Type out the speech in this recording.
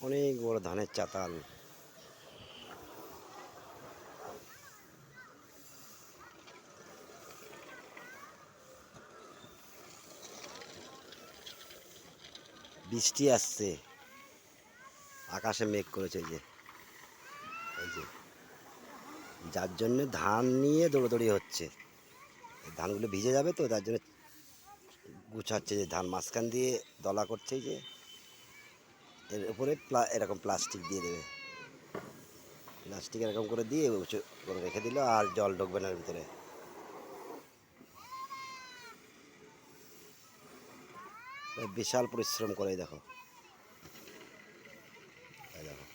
অনেক বড় ধানের চাতাল। বৃষ্টি আসছে, আকাশে মেঘ করেছে এই যে যার জন্য ধান নিয়ে দৌড়দৌড়ি হচ্ছে। ধানগুলো ভিজে যাবে তো, তার জন্য গুছাচ্ছে, যে ধান মাঝখান দিয়ে দলা করছে, যে এর উপরে এরকম প্লাস্টিক দিয়ে দেবে। প্লাস্টিক এরকম করে দিয়ে উঁচু করে রেখে দিল, আর জল ঢুকবে না ভিতরে। বিশাল পরিশ্রম করে, দেখো দেখো।